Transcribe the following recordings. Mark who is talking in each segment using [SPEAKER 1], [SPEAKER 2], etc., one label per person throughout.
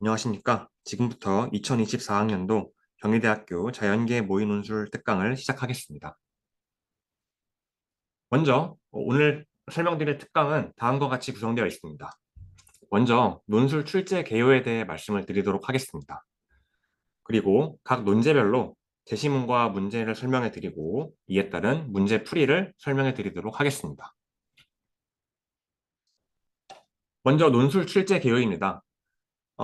[SPEAKER 1] 안녕하십니까. 지금부터 2024학년도 경희대학교 자연계 모의논술 특강을 시작하겠습니다. 먼저 오늘 설명드릴 특강은 다음과 같이 구성되어 있습니다. 먼저 논술 출제 개요에 대해 말씀을 드리도록 하겠습니다. 그리고 각 논제별로 제시문과 문제를 설명해 드리고 이에 따른 문제 풀이를 설명해 드리도록 하겠습니다. 먼저 논술 출제 개요입니다.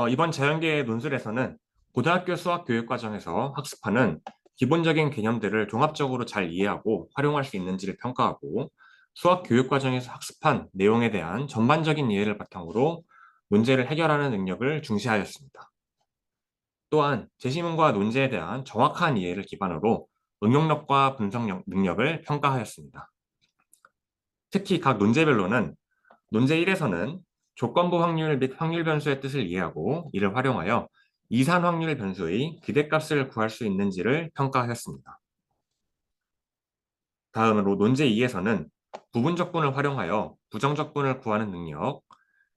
[SPEAKER 1] 이번 자연계의 논술에서는 고등학교 수학 교육 과정에서 학습하는 기본적인 개념들을 종합적으로 잘 이해하고 활용할 수 있는지를 평가하고 수학 교육 과정에서 학습한 내용에 대한 전반적인 이해를 바탕으로 문제를 해결하는 능력을 중시하였습니다. 또한 제시문과 논제에 대한 정확한 이해를 기반으로 응용력과 분석 능력을 평가하였습니다. 특히 각 논제별로는 논제 1에서는 조건부 확률 및 확률 변수의 뜻을 이해하고 이를 활용하여 이산 확률 변수의 기대값을 구할 수 있는지를 평가하였습니다. 다음으로 논제 2에서는 부분 적분을 활용하여 부정 적분을 구하는 능력,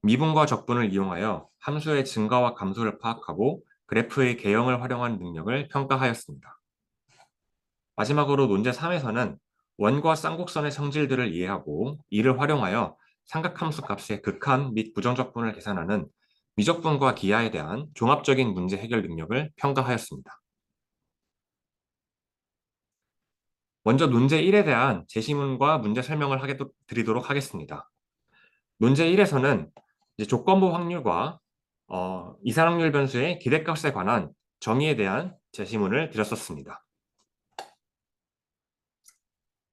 [SPEAKER 1] 미분과 적분을 이용하여 함수의 증가와 감소를 파악하고 그래프의 개형을 활용하는 능력을 평가하였습니다. 마지막으로 논제 3에서는 원과 쌍곡선의 성질들을 이해하고 이를 활용하여 삼각함수 값의 극한 및 부정적분을 계산하는 미적분과 기하에 대한 종합적인 문제 해결 능력을 평가하였습니다. 먼저 논제 1에 대한 제시문과 문제 설명을 드리도록 하겠습니다. 논제 1에서는 조건부 확률과 이산확률 변수의 기대값에 관한 정의에 대한 제시문을 드렸었습니다.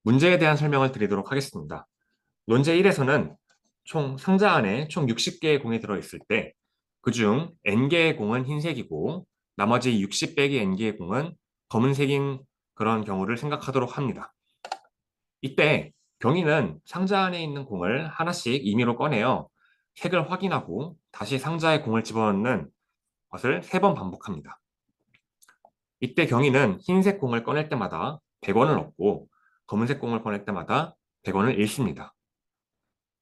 [SPEAKER 1] 문제에 대한 설명을 드리도록 하겠습니다. 논제 1에서는 상자 안에 총 60개의 공이 들어있을 때 그중 N개의 공은 흰색이고 나머지 60 빼기 N개의 공은 검은색인 그런 경우를 생각하도록 합니다. 이때 경위는 상자 안에 있는 공을 하나씩 임의로 꺼내어 색을 확인하고 다시 상자에 공을 집어넣는 것을 3번 반복합니다. 이때 경위는 흰색 공을 꺼낼 때마다 100원을 얻고 검은색 공을 꺼낼 때마다 100원을 잃습니다.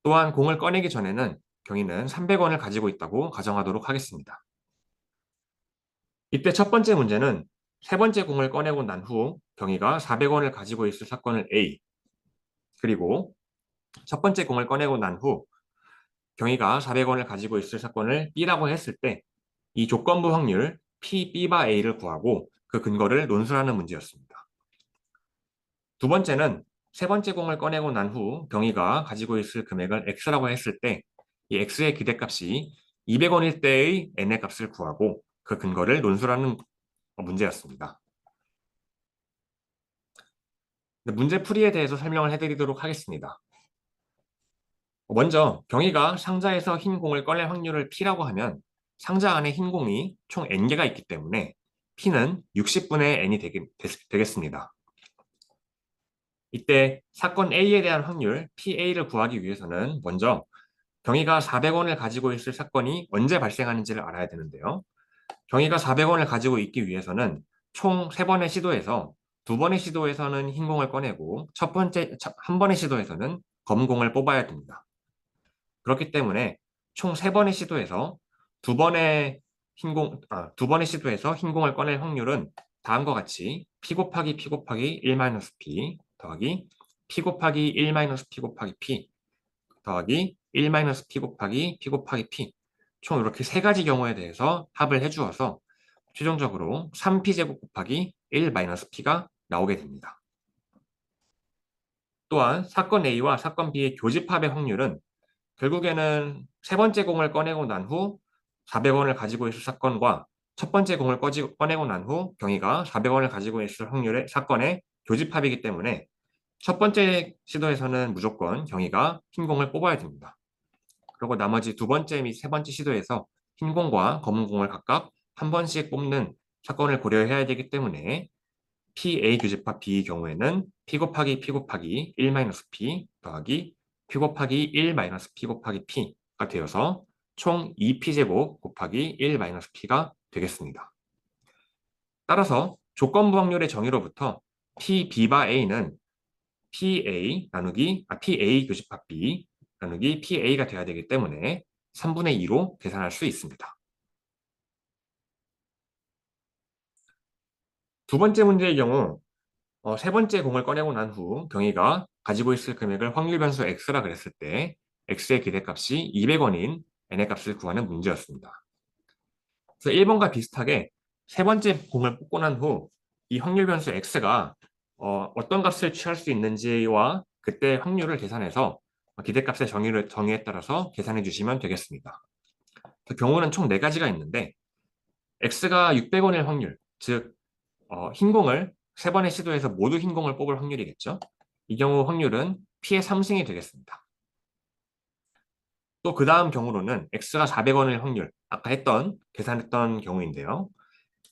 [SPEAKER 1] 또한 공을 꺼내기 전에는 경위는 300원을 가지고 있다고 가정하도록 하겠습니다. 이때 첫 번째 문제는 세 번째 공을 꺼내고 난 후 경위가 400원을 가지고 있을 사건을 A, 그리고 첫 번째 공을 꺼내고 난 후 경위가 400원을 가지고 있을 사건을 B라고 했을 때 이 조건부 확률 P, B 바 A를 구하고 그 근거를 논술하는 문제였습니다. 두 번째는 세 번째 공을 꺼내고 난 후 경위가 가지고 있을 금액을 X라고 했을 때 이 X의 기대값이 200원일 때의 N의 값을 구하고 그 근거를 논술하는 문제였습니다. 문제 풀이에 대해서 설명을 해드리도록 하겠습니다. 먼저 경위가 상자에서 흰 공을 꺼낼 확률을 P라고 하면 상자 안에 흰 공이 총 N개가 있기 때문에 P는 60분의 N이 되겠습니다. 이때 사건 A에 대한 확률 PA를 구하기 위해서는 먼저 경위가 400원을 가지고 있을 사건이 언제 발생하는지를 알아야 되는데요. 경위가 400원을 가지고 있기 위해서는 총 3번의 시도에서 2번의 시도에서는 흰 공을 꺼내고 한 번의 시도에서는 검은 공을 뽑아야 됩니다. 그렇기 때문에 총 3번의 시도에서 2번의 시도에서 흰 공을 꺼낼 확률은 다음과 같이 P 곱하기 P 곱하기 1-P 더하기 P 곱하기 1-P 곱하기 P 더하기 1-P 곱하기 P 곱하기 P 총 이렇게 세 가지 경우에 대해서 합을 해주어서 최종적으로 3P제곱 곱하기 1-P가 나오게 됩니다. 또한 사건 A와 사건 B의 교집합의 확률은 결국에는 세 번째 공을 꺼내고 난 후 400원을 가지고 있을 사건과 첫 번째 공을 꺼내고 난 후 경위가 400원을 가지고 있을 확률의 사건의 교집합이기 때문에 첫 번째 시도에서는 무조건 경위가 흰 공을 뽑아야 됩니다. 그리고 나머지 두 번째 및 세 번째 시도에서 흰 공과 검은 공을 각각 한 번씩 뽑는 사건을 고려해야 되기 때문에 PA 교집합 B의 경우에는 P 곱하기 P 곱하기 1-P 더하기 P 곱하기 1-P 곱하기 P가 되어서 총 2P제곱 곱하기 1-P가 되겠습니다. 따라서 조건부 확률의 정의로부터 P, B 바 A는 PA 교집합 B 나누기 PA가 돼야 되기 때문에 3분의 2로 계산할 수 있습니다. 두 번째 문제의 경우 세 번째 공을 꺼내고 난 후 경위가 가지고 있을 금액을 확률 변수 x라 그랬을 때 x의 기대값이 200원인 n의 값을 구하는 문제였습니다. 그래서 1번과 비슷하게 세 번째 공을 뽑고 난 후 이 확률 변수 x가 떤 값을 취할 수 있는지와 그때 확률을 계산해서 기대값의 정의에 따라서 계산해 주시면 되겠습니다. 그 경우는 총 4가지가 있는데 x가 600원일 확률, 즉 흰 공을 세 번의 시도에서 모두 흰 공을 뽑을 확률이겠죠. 이 경우 확률은 p의 3승이 되겠습니다. 또 그 다음 경우로는 x가 400원일 확률, 아까 계산했던 경우인데요.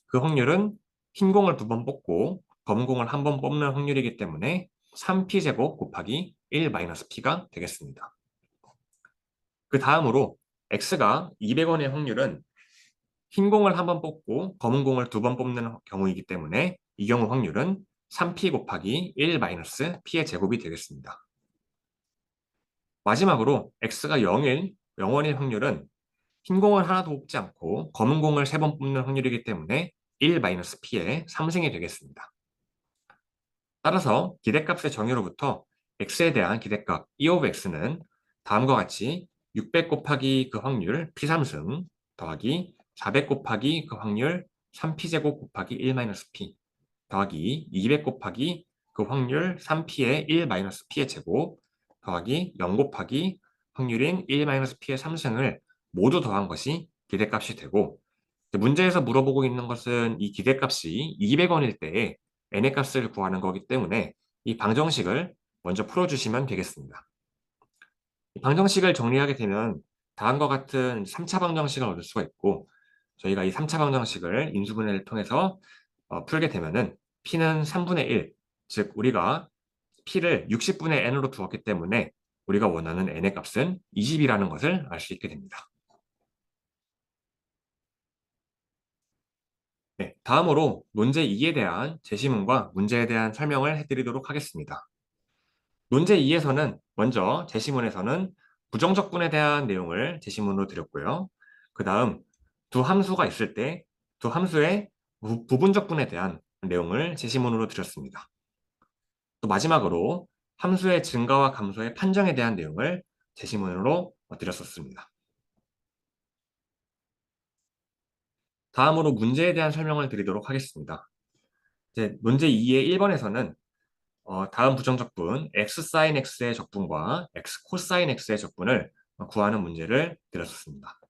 [SPEAKER 1] 그 확률은 흰 공을 2번 뽑고 검은 공을 1번 뽑는 확률이기 때문에 3p제곱 곱하기 1-p가 되겠습니다. 그 다음으로 x가 200원의 확률은 흰 공을 1번 뽑고 검은 공을 2번 뽑는 경우이기 때문에 이 경우 확률은 3p 곱하기 1-p의 제곱이 되겠습니다. 마지막으로 x가 0원일 확률은 흰 공을 하나도 뽑지 않고 검은 공을 3번 뽑는 확률이기 때문에 1-p의 3승이 되겠습니다. 따라서 기대값의 정의로부터 x에 대한 기대값 E of x는 다음과 같이 600 곱하기 그 확률 p3승 더하기 400 곱하기 그 확률 3p제곱 곱하기 1-p 더하기 200 곱하기 그 확률 3p의 1-p의 제곱 더하기 0 곱하기 확률인 1-p의 3승을 모두 더한 것이 기대값이 되고, 문제에서 물어보고 있는 것은 이 기대값이 200원일 때에 n의 값을 구하는 거기 때문에 이 방정식을 먼저 풀어주시면 되겠습니다. 이 방정식을 정리하게 되면 다음과 같은 3차 방정식을 얻을 수가 있고, 저희가 이 3차 방정식을 인수분해를 통해서 풀게 되면은 p는 3분의 1, 즉 우리가 p를 60분의 n으로 두었기 때문에 우리가 원하는 n의 값은 20이라는 것을 알 수 있게 됩니다. 네, 다음으로 문제 2에 대한 제시문과 문제에 대한 설명을 해드리도록 하겠습니다. 문제 2에서는 먼저 제시문에서는 부정적분에 대한 내용을 제시문으로 드렸고요. 그 다음 두 함수가 있을 때 두 함수의 부분적분에 대한 내용을 제시문으로 드렸습니다. 또 마지막으로 함수의 증가와 감소의 판정에 대한 내용을 제시문으로 드렸었습니다. 다음으로 문제에 대한 설명을 드리도록 하겠습니다. 이제 문제 2의 1번에서는 다음 부정적분 x sin x의 적분과 x 코사인 x의 적분을 구하는 문제를 드렸었습니다.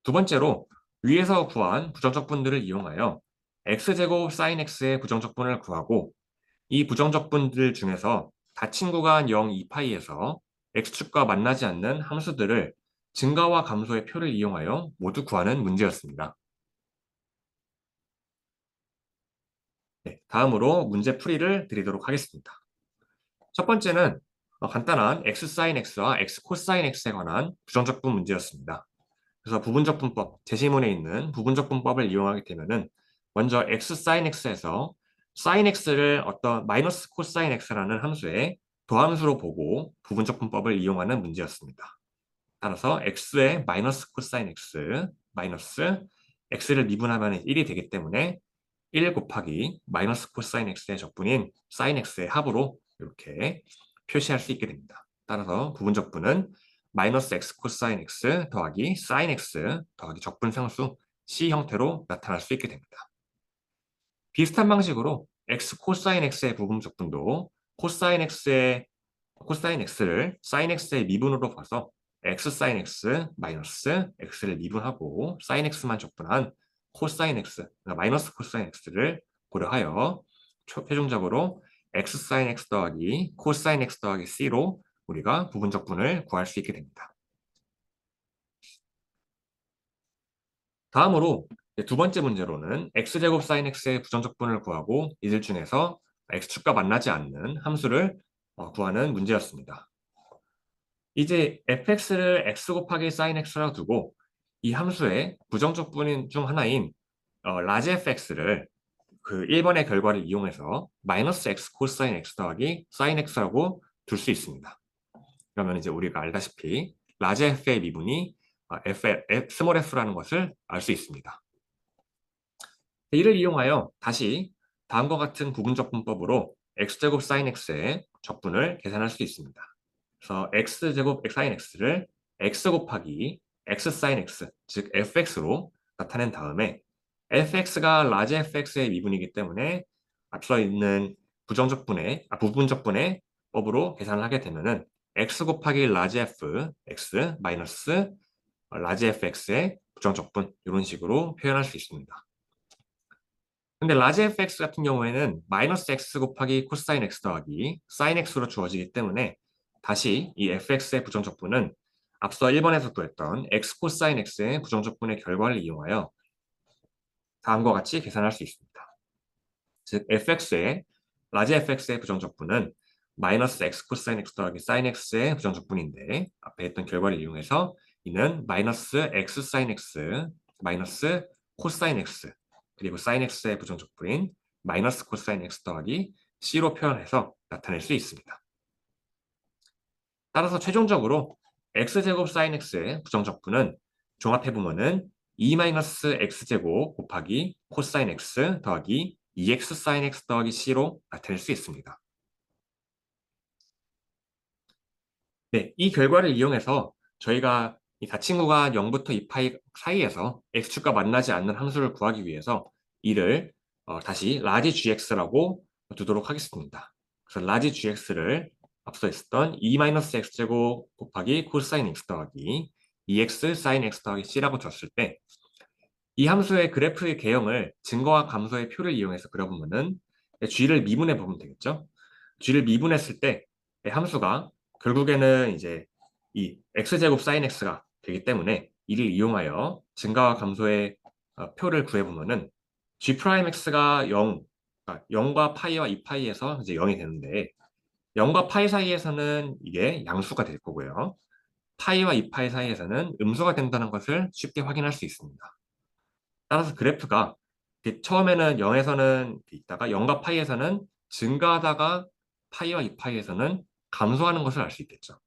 [SPEAKER 1] 두 번째로 위에서 구한 부정적분들을 이용하여 x제곱 sin x의 부정적분을 구하고 이 부정적분들 중에서 닫힌 구간 0, 2파이에서 x축과 만나지 않는 함수들을 증가와 감소의 표를 이용하여 모두 구하는 문제였습니다. 네, 다음으로 문제 풀이를 드리도록 하겠습니다. 첫 번째는 간단한 x sin x와 x 코사인 x에 관한 부정적분 문제였습니다. 그래서 부분적분법, 제시문에 있는 부분적분법을 이용하게 되면은 먼저 x sin x에서 sin x를 어떤 마이너스 코사인 x라는 함수의 도함수로 보고 부분적분법을 이용하는 문제였습니다. 따라서 x의 마이너스 코사인 x 마이너스 x를 미분하면 1이 되기 때문에 1 곱하기 마이너스 코사인 x의 적분인 sin x의 합으로 이렇게 표시할 수 있게 됩니다. 따라서 부분적분은 마이너스 x 코사인 x 더하기 sin x 더하기 적분상수 c 형태로 나타날 수 있게 됩니다. 비슷한 방식으로 x 코사인 x의 부분적분도 코사인 x를 sin x의 미분으로 봐서 x sin x 마이너스 x를 미분하고 sin x만 적분한 코사인 x, 그러니까 마이너스 코사인 x를 고려하여 최종적으로 x sin x 더하기 코사인 x 더하기 c로 우리가 부분적분을 구할 수 있게 됩니다. 다음으로 두 번째 문제로는 x제곱 sin x의 부정적분을 구하고 이들 중에서 x축과 만나지 않는 함수를 구하는 문제였습니다. 이제 fx를 x 곱하기 sin x라고 두고 이 함수의 부정적분인 중 하나인 라지 fx를 그 1번의 결과를 이용해서 마이너스 x 코사인 x 더하기 sin x라고 둘 수 있습니다. 그러면 이제 우리가 알다시피 라지 f의 미분이 스몰 f라는 것을 알 수 있습니다. 이를 이용하여 다시 다음과 같은 부분적분법으로 x제곱 sin x의 적분을 계산할 수 있습니다. 그래서 x제곱 sin x를 x 곱하기 x sin x, 즉 fx로 나타낸 다음에 fx가 large fx의 미분이기 때문에 앞서 있는 부분적분의 법으로 계산을 하게 되면은 x 곱하기 large f x 마이너스 large fx의 부정적분 이런 식으로 표현할 수 있습니다. 근데 라지 fx 같은 경우에는 마이너스 x 곱하기 코사인 x 더하기 사인 x로 주어지기 때문에 다시 이 fx의 부정적분은 앞서 1번에서 구했던 x 코사인 x의 부정적분의 결과를 이용하여 다음과 같이 계산할 수 있습니다. 즉 fx의 라지 fx의 부정적분은 마이너스 x 코사인 x 더하기 사인 x의 부정적분인데 앞에 했던 결과를 이용해서 이는 마이너스 x 사인 x 마이너스 코사인 x 그리고 사인 x의 부정적분인 마이너스 코사인 x 더하기 c로 표현해서 나타낼 수 있습니다. 따라서 최종적으로 x제곱 사인 x의 부정적분은 종합해보면은 2-x제곱 곱하기 코사인 x 더하기 2x 사인 x 더하기 c로 나타낼 수 있습니다. 네, 이 결과를 이용해서 저희가 이 다친구가 0부터 2파이 사이에서 x축과 만나지 않는 함수를 구하기 위해서 이를 다시 라지 gx라고 두도록 하겠습니다. 그래서 라지 gx를 앞서 있었던 2-x제곱 곱하기 코사인 x 더하기 2x 사인 x 더하기 c라고 줬을 때 이 함수의 그래프의 개형을 증거와 감소의 표를 이용해서 그려보면은 g를 미분해 보면 되겠죠. g를 미분했을 때 함수가 결국에는 이제 이 x제곱 sin x가 되기 때문에 이를 이용하여 증가와 감소의 표를 구해보면은 g'x가 0, 그러니까 0과 파이와 2파이에서 이제 0이 되는데 0과 파이 사이에서는 이게 양수가 될 거고요. 파이와 2파이 사이에서는 음수가 된다는 것을 쉽게 확인할 수 있습니다. 따라서 그래프가 처음에는 0에서는 있다가 0과 파이에서는 증가하다가 파이와 2파이에서는 감소하는 것을 알 수 있겠죠.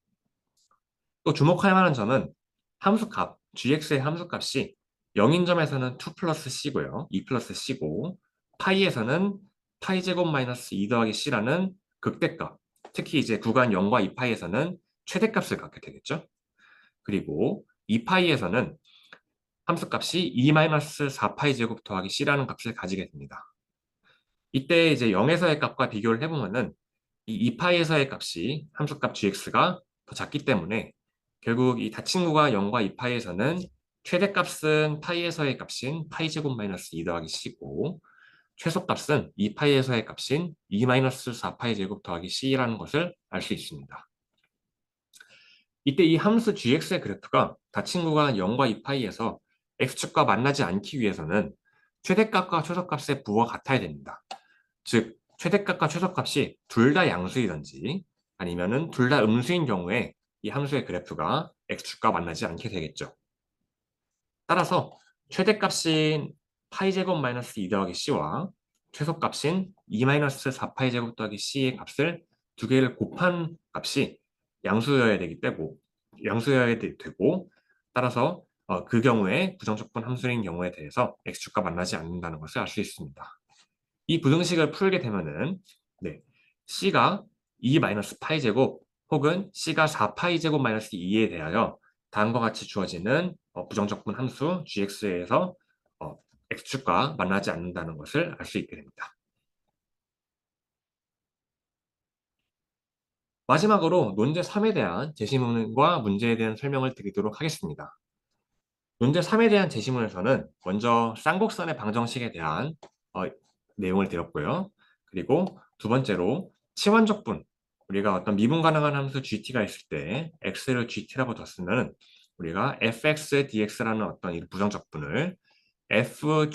[SPEAKER 1] 또 주목할 만한 점은 함수값, gx의 함수값이 0인 점에서는 2 플러스 c고요. 2 플러스 c고 파이에서는 파이 제곱 마이너스 2 더하기 c라는 극대값, 특히 이제 구간 0과 2파이에서는 최대값을 갖게 되겠죠. 그리고 2파이에서는 함수값이 2-4파이 제곱 더하기 c라는 값을 가지게 됩니다. 이때 이제 0에서의 값과 비교를 해보면은 이 2파이에서의 값이 함수값 gx가 더 작기 때문에 결국 이 다친구가 0과 2파이에서는 최대값은 파이에서의 값인 파이 제곱 마이너스 2 더하기 c고 최소값은 2파이에서의 값인 2-4파이 제곱 더하기 c라는 것을 알 수 있습니다. 이때 이 함수 gx의 그래프가 다친구가 0과 2파이에서 x축과 만나지 않기 위해서는 최대값과 최소값의 부호가 같아야 됩니다. 즉 최대값과 최소값이 둘 다 양수이든지 아니면은 둘 다 음수인 경우에 이 함수의 그래프가 x축과 만나지 않게 되겠죠. 따라서 최대값인 파이 제곱 마이너스 2 더하기 c와 최소값인 2-4파이 제곱 더하기 c의 값을 두 개를 곱한 값이 양수여야 되고 따라서 그 경우에 부정적분 함수인 경우에 대해서 x축과 만나지 않는다는 것을 알 수 있습니다. 이 부등식을 풀게 되면은 네, c가 2-파이 제곱 혹은 c가 4파이 제곱 마이너스 2에 대하여 다음과 같이 주어지는 부정적분 함수 gx에서 x축과 만나지 않는다는 것을 알 수 있게 됩니다. 마지막으로 논제 3에 대한 제시문과 문제에 대한 설명을 드리도록 하겠습니다. 논제 3에 대한 제시문에서는 먼저 쌍곡선의 방정식에 대한 어, 내용을 드렸고요. 그리고 두 번째로 치환적분, 우리가 어떤 미분 가능한 함수 gt가 있을 때 x를 gt라고 뒀으면 우리가 fx dx라는 어떤 이 부정적분을 f of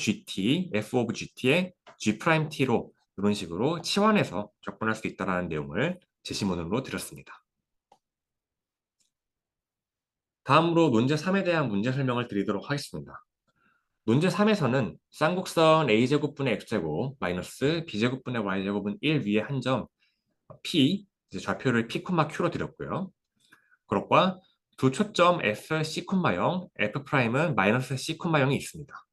[SPEAKER 1] gt의 g't로 이런 식으로 치환해서 적분할 수 있다는 내용을 제시문으로 드렸습니다. 다음으로 논제 3에 대한 문제 설명을 드리도록 하겠습니다. 문제 3에서는 쌍곡선 a제곱분의 x제곱 마이너스 b제곱분의 y제곱은 1 위에 한 점 p, 이제 좌표를 p, q로 드렸고요. 그것과 두 초점 f, c, 0, f''은 마이너스 c, 0이 있습니다.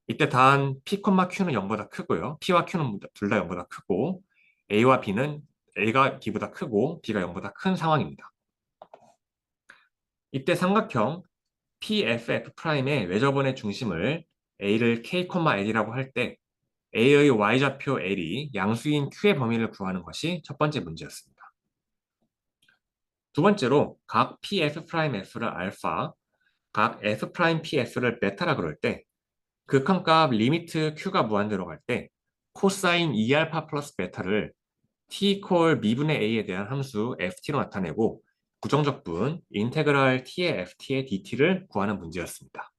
[SPEAKER 1] 이때 단 P, Q는 0보다 크고요. P와 Q는 둘 다 0보다 크고 A와 B는 A가 B보다 크고 B가 0보다 큰 상황입니다. 이때 삼각형 PFF'의 외접원의 중심을 A를 K, L이라고 할 때 A의 Y좌표 L이 양수인 Q의 범위를 구하는 것이 첫 번째 문제였습니다. 두 번째로 각 PF'F를 알파, 각 F'PF를 베타라 그럴 때 극한값 리미트 Q가 무한대로 갈 때 코사인 2알파 플러스 베타를 t 콜 미분의 a에 대한 함수 ft로 나타내고 부정적분 인테그랄 t의 ft의 dt를 구하는 문제였습니다.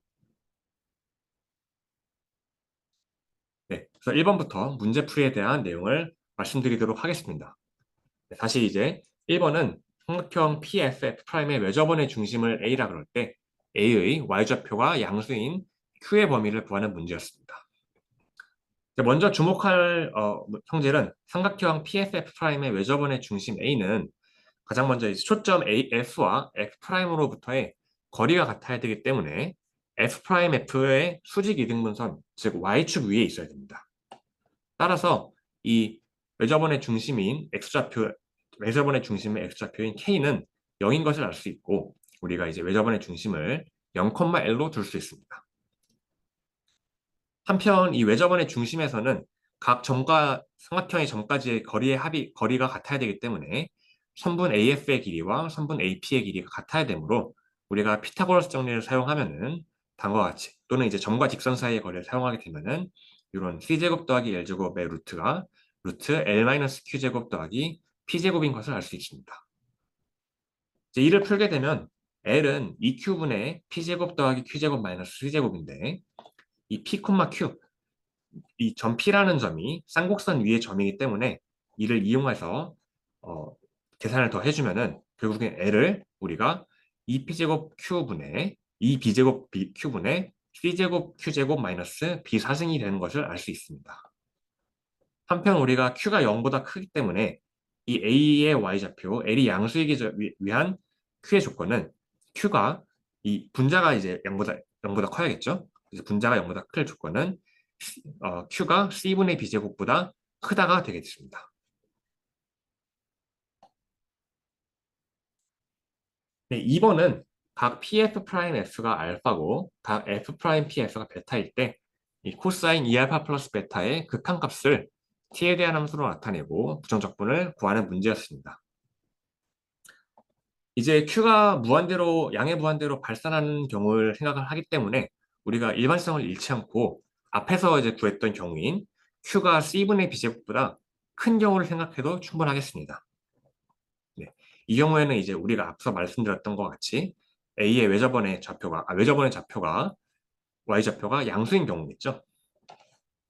[SPEAKER 1] 네, 그래서 1번부터 문제풀이에 대한 내용을 말씀드리도록 하겠습니다. 네, 다시 이제 1번은 삼각형 PFF'의 외접원의 중심을 A라 그럴 때 A의 Y좌표가 양수인 Q의 범위를 구하는 문제였습니다. 먼저 주목할 형질은 삼각형 PFF'의 외접원의 중심 A는 가장 먼저 초점 F와 F'으로부터의 거리가 같아야 되기 때문에 F'F의 수직 이등분선, 즉 Y축 위에 있어야 됩니다. 따라서 이 외접원의 중심인 X좌표, 외접원의 중심의 X좌표인 K는 0인 것을 알 수 있고 우리가 이제 외접원의 중심을 0,L로 둘 수 있습니다. 한편 이 외접원의 중심에서는 각 점과 삼각형의 점까지의 거리가 같아야 되기 때문에 선분 AF의 길이와 선분 AP의 길이가 같아야 되므로 우리가 피타고라스 정리를 사용하면은 다음과 같이 또는 이제 점과 직선 사이의 거리를 사용하게 되면은 이런 C제곱 더하기 L제곱의 루트가 루트 L-Q제곱 더하기 P제곱인 것을 알 수 있습니다. 이제 이를 풀게 되면 L은 2Q분의 P제곱 더하기 Q제곱 마이너스 C제곱인데 이 P, Q 이 점 P라는 점이 쌍곡선 위의 점이기 때문에 이를 이용해서 계산을 더 해주면은 결국엔 L을 우리가 2P제곱 Q분의 2B제곱 Q분의 C제곱 Q제곱 마이너스 B사승이 되는 것을 알 수 있습니다. 한편 우리가 Q가 0보다 크기 때문에 이 A의 Y좌표, L이 양수이기 위한 Q의 조건은 Q가 이 분자가 이제 0보다 커야겠죠? 그래서 분자가 0보다 클 조건은 Q가 C분의 B제곱보다 크다가 되겠습니다. 네, 2번은 각 PF'F가 알파고 각 F'PF가 베타일 때 이 코사인 2알파 플러스 베타의 극한값을 t에 대한 함수로 나타내고 부정적분을 구하는 문제였습니다. 이제 Q가 양의 무한대로 발산하는 경우를 생각을 하기 때문에 우리가 일반성을 잃지 않고 앞에서 이제 구했던 경우인 Q가 C분의 B제곱보다 큰 경우를 생각해도 충분하겠습니다. 네. 이 경우에는 이제 우리가 앞서 말씀드렸던 것 같이 A의 외접원의 좌표가 Y좌표가 양수인 경우겠죠.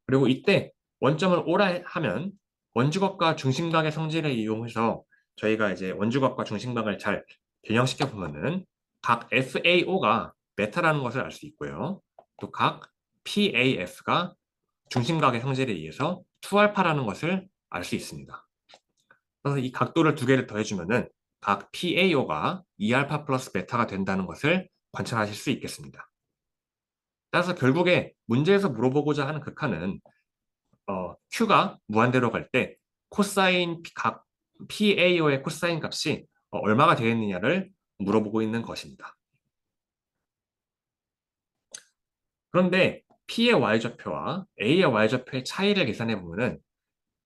[SPEAKER 1] 그리고 이때 원점을 오라 하면 원주각과 중심각의 성질을 이용해서 저희가 이제 원주각과 중심각을 잘 변형시켜 보면은 각 FAO가 베타라는 것을 알 수 있고요. 또 각 PAF가 중심각의 성질에 의해서 2알파라는 것을 알 수 있습니다. 그래서 이 각도를 두 개를 더해주면은 각 PAO가 2알파 플러스 베타가 된다는 것을 관찰하실 수 있겠습니다. 따라서 결국에 문제에서 물어보고자 하는 극한은 Q가 무한대로 갈 때 코사인 각 PAO의 코사인 값이 얼마가 되겠느냐를 물어보고 있는 것입니다. 그런데 P의 Y좌표와 A의 Y좌표의 차이를 계산해 보면은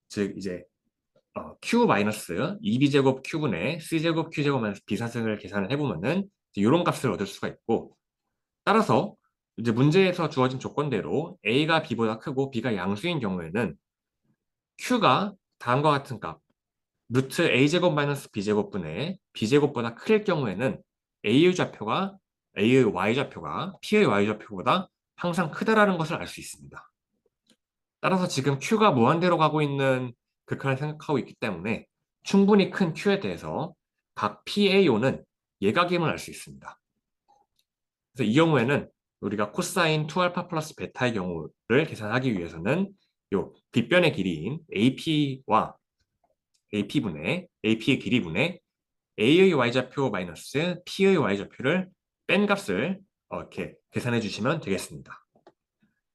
[SPEAKER 1] 즉 이제 Q 마이너스 2B제곱 Q분의 C제곱 Q제곱 마이너스 B사승을 계산을 해보면은 이런 값을 얻을 수가 있고 따라서 이제 문제에서 주어진 조건대로 A가 B보다 크고 B가 양수인 경우에는 Q가 다음과 같은 값 루트 A제곱 마이너스 B제곱분의 B제곱보다 클 경우에는 A의 Y좌표가 P의 Y좌표보다 항상 크다라는 것을 알 수 있습니다. 따라서 지금 Q가 무한대로 가고 있는 극한을 생각하고 있기 때문에 충분히 큰 Q에 대해서 각 PAO는 예각임을 알 수 있습니다. 그래서 이 경우에는 우리가 코사인 2알파 플러스 베타의 경우를 계산하기 위해서는 요 빗변의 길이인 AP의 길이분의 A의 Y좌표 마이너스 P의 Y좌표를 뺀 값을 이렇게 계산해 주시면 되겠습니다.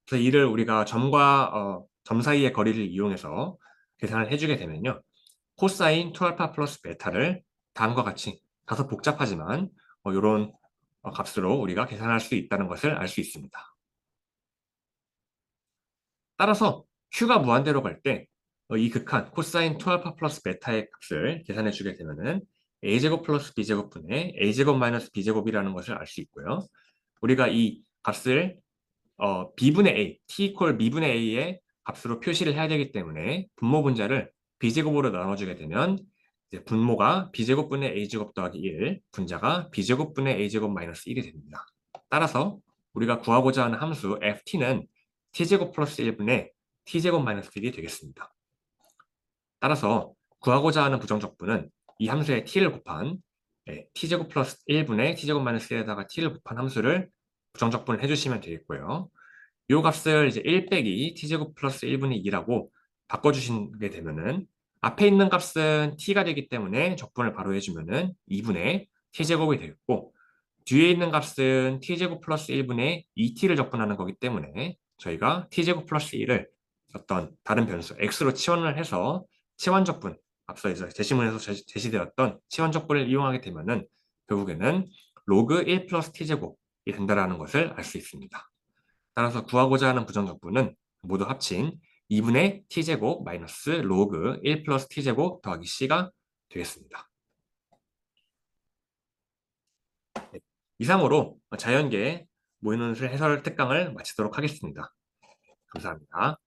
[SPEAKER 1] 그래서 이를 우리가 점과 점 사이의 거리를 이용해서 계산을 해주게 되면요. 코사인 2알파 플러스 베타를 다음과 같이 다소 복잡하지만 이런 값으로 우리가 계산할 수 있다는 것을 알 수 있습니다. 따라서 Q가 무한대로 갈 때 이 극한 코사인 2알파 플러스 베타의 값을 계산해 주게 되면은 a제곱 플러스 b제곱분의 a제곱 마이너스 b제곱이라는 것을 알 수 있고요. 우리가 이 값을 b분의 a, t 이퀄 b분의 a의 값으로 표시를 해야 되기 때문에 분모 분자를 b제곱으로 나눠주게 되면 이제 분모가 b제곱분의 a제곱 더하기 1, 분자가 b제곱분의 a제곱 마이너스 1이 됩니다. 따라서 우리가 구하고자 하는 함수 ft는 t제곱 플러스 1분의 t제곱 마이너스 1이 되겠습니다. 따라서 구하고자 하는 부정적분은 이 함수에 t를 곱한 t제곱 플러스 1분의 t제곱 마이너스 1에다가 t를 곱한 함수를 부정적분을 해주시면 되겠고요. 이 값을 이제 1 빼기 t제곱 플러스 1분의 2라고 바꿔주시게 되면은 앞에 있는 값은 t가 되기 때문에 적분을 바로 해주면은 2분의 t제곱이 되겠고 뒤에 있는 값은 t제곱 플러스 1분의 2t를 적분하는 거기 때문에 저희가 t제곱 플러스 1을 어떤 다른 변수 x로 치환을 해서 치환적분, 앞서 이제 제시문에서 제시되었던 치환적분을 이용하게 되면은 결국에는 로그 1 플러스 t제곱이 된다는 것을 알 수 있습니다. 따라서 구하고자 하는 부정적분은 모두 합친 2분의 t제곱 마이너스 로그 1 플러스 t제곱 더하기 c가 되겠습니다. 네. 이상으로 자연계 모의논술 해설 특강을 마치도록 하겠습니다. 감사합니다.